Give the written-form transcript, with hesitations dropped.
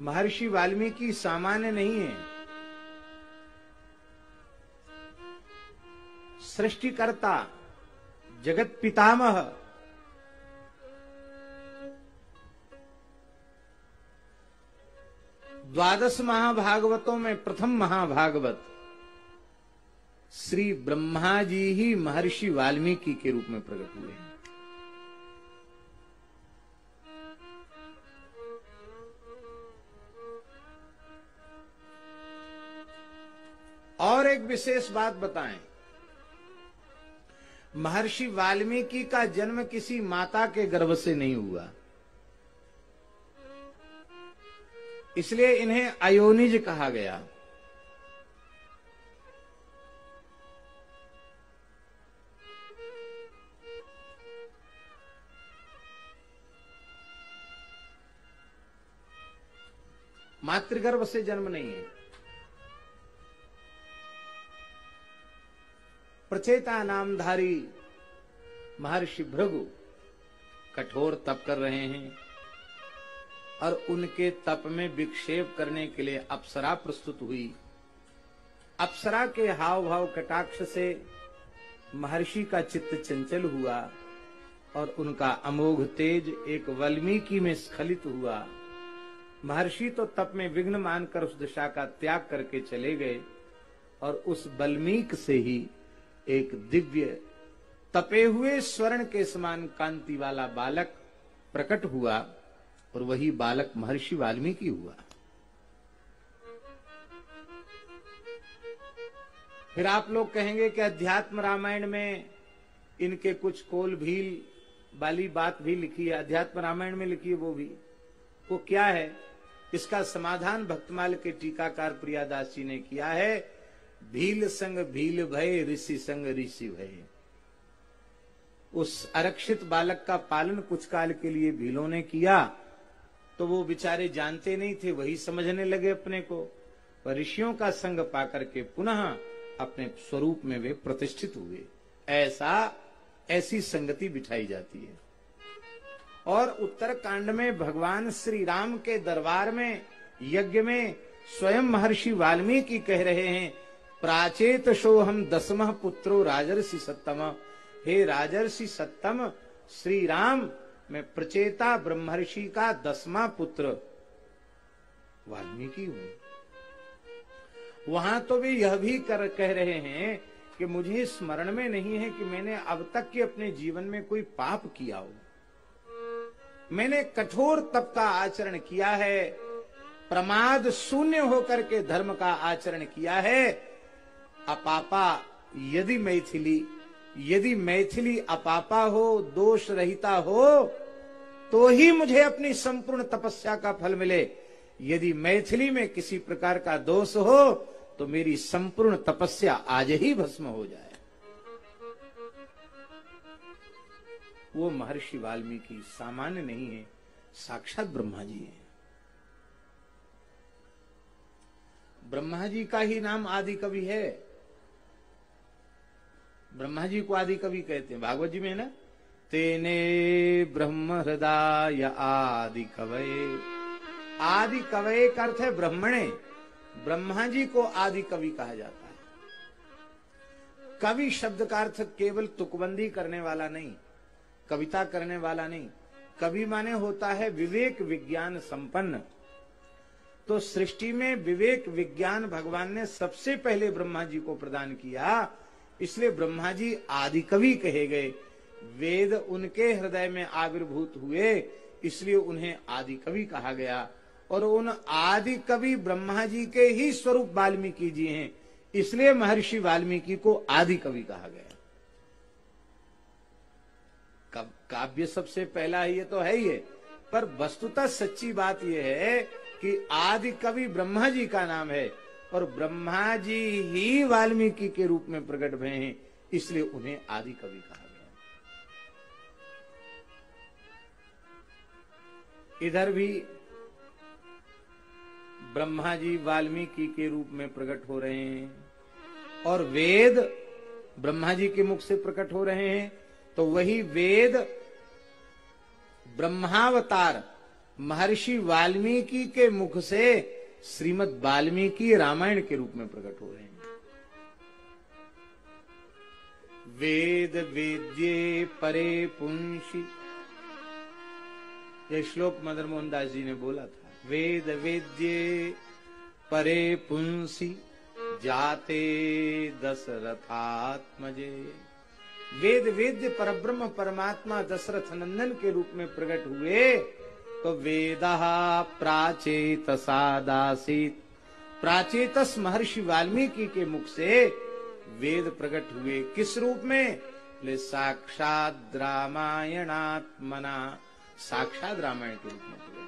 महर्षि वाल्मीकि सामान्य नहीं है। सृष्टिकर्ता, जगत पितामह, द्वादश महाभागवतों में प्रथम महाभागवत श्री ब्रह्मा जी ही महर्षि वाल्मीकि के रूप में प्रकट हुए हैं। और एक विशेष बात बताएं, महर्षि वाल्मीकि का जन्म किसी माता के गर्भ से नहीं हुआ, इसलिए इन्हें अयोनिज कहा गया। मातृगर्भ से जन्म नहीं है। प्रचेता नामधारी महर्षि भृगु कठोर तप कर रहे हैं और उनके तप में विक्षेप करने के लिए अप्सरा प्रस्तुत हुई। अप्सरा के हाव भाव कटाक्ष से महर्षि का चित्त चंचल हुआ और उनका अमोघ तेज एक वाल्मीकि में स्खलित हुआ। महर्षि तो तप में विघ्न मानकर उस दिशा का त्याग करके चले गए और उस वाल्मीकि से ही एक दिव्य तपे हुए स्वर्ण के समान कांति वाला बालक प्रकट हुआ और वही बालक महर्षि वाल्मीकि हुआ। फिर आप लोग कहेंगे कि अध्यात्म रामायण में इनके कुछ कोल भील वाली बात भी लिखी है। अध्यात्म रामायण में लिखी है वो क्या है? इसका समाधान भक्तमाल के टीकाकार प्रियादास जी ने किया है। भील संग भील भय, ऋषि संग ऋषि भय। उस आरक्षित बालक का पालन कुछ काल के लिए भीलों ने किया तो वो बेचारे जानते नहीं थे, वही समझने लगे अपने को। पर ऋषियों का संग पाकर के पुनः अपने स्वरूप में वे प्रतिष्ठित हुए। ऐसी संगति बिठाई जाती है। और उत्तर कांड में भगवान श्री राम के दरबार में यज्ञ में स्वयं महर्षि वाल्मीकि कह रहे हैं, प्राचेत सोहम दसमः पुत्रो राजर्षि सत्तम। हे राजर्षि सत्तम श्री राम, मैं प्रचेता ब्रह्मर्षि का 10वां पुत्र वाल्मीकि हूं। वहां तो वे यह भी कह रहे हैं कि मुझे स्मरण में नहीं है कि मैंने अब तक के अपने जीवन में कोई पाप किया हो। मैंने कठोर तप का आचरण किया है, प्रमाद शून्य होकर के धर्म का आचरण किया है। अपापा यदि मैथिली अपापा हो, दोष रहिता हो, तो ही मुझे अपनी संपूर्ण तपस्या का फल मिले। यदि मैथिली में किसी प्रकार का दोष हो तो मेरी संपूर्ण तपस्या आज ही भस्म हो जाए। वो महर्षि वाल्मीकि सामान्य नहीं है, साक्षात ब्रह्मा जी है। ब्रह्मा जी का ही नाम आदि कवि है। ब्रह्मा जी को आदि कवि कहते हैं। भागवत जी में है ना, तेने ब्रह्म हृदय आदि कवये। आदि कवये का अर्थ है ब्रह्मणे। ब्रह्मा जी को आदि कवि कहा जाता है। कवि शब्द का अर्थ केवल तुकबंदी करने वाला नहीं, कविता करने वाला नहीं। कवि माने होता है विवेक विज्ञान संपन्न। तो सृष्टि में विवेक विज्ञान भगवान ने सबसे पहले ब्रह्मा जी को प्रदान किया, इसलिए ब्रह्मा जी आदि कवि कहे गए। वेद उनके हृदय में आविर्भूत हुए, इसलिए उन्हें आदि कवि कहा गया। और उन आदि कवि ब्रह्मा जी के ही स्वरूप वाल्मीकि जी हैं, इसलिए महर्षि वाल्मीकि को आदि कवि कहा गया। काव्य सबसे पहला ये तो है ही है, पर वस्तुतः सच्ची बात यह है कि आदि कवि ब्रह्मा जी का नाम है और ब्रह्मा जी ही वाल्मीकि के रूप में प्रकट हुए हैं, इसलिए उन्हें आदि कवि कहा गया। इधर भी ब्रह्मा जी वाल्मीकि के रूप में प्रकट हो रहे हैं और वेद ब्रह्मा जी के मुख से प्रकट हो रहे हैं। तो वही वेद ब्रह्मावतार महर्षि वाल्मीकि के मुख से श्रीमद् वाल्मीकि रामायण के रूप में प्रकट हो रहे हैं। वेद वेद्ये परे पुंसी, यह श्लोक मदन मोहन दास जी ने बोला था। वेद वेद्ये परे पुंसी जाते दशरथात्मजे। वेद वेद्य परब्रह्म परमात्मा दशरथ नंदन के रूप में प्रकट हुए तो वेदः प्राचेतसादासीत, प्राचेतस महर्षि वाल्मीकि के मुख से वेद प्रकट हुए। किस रूप में? ले साक्षात रामायणात्मना, साक्षात रामायण के रूप में प्रकट।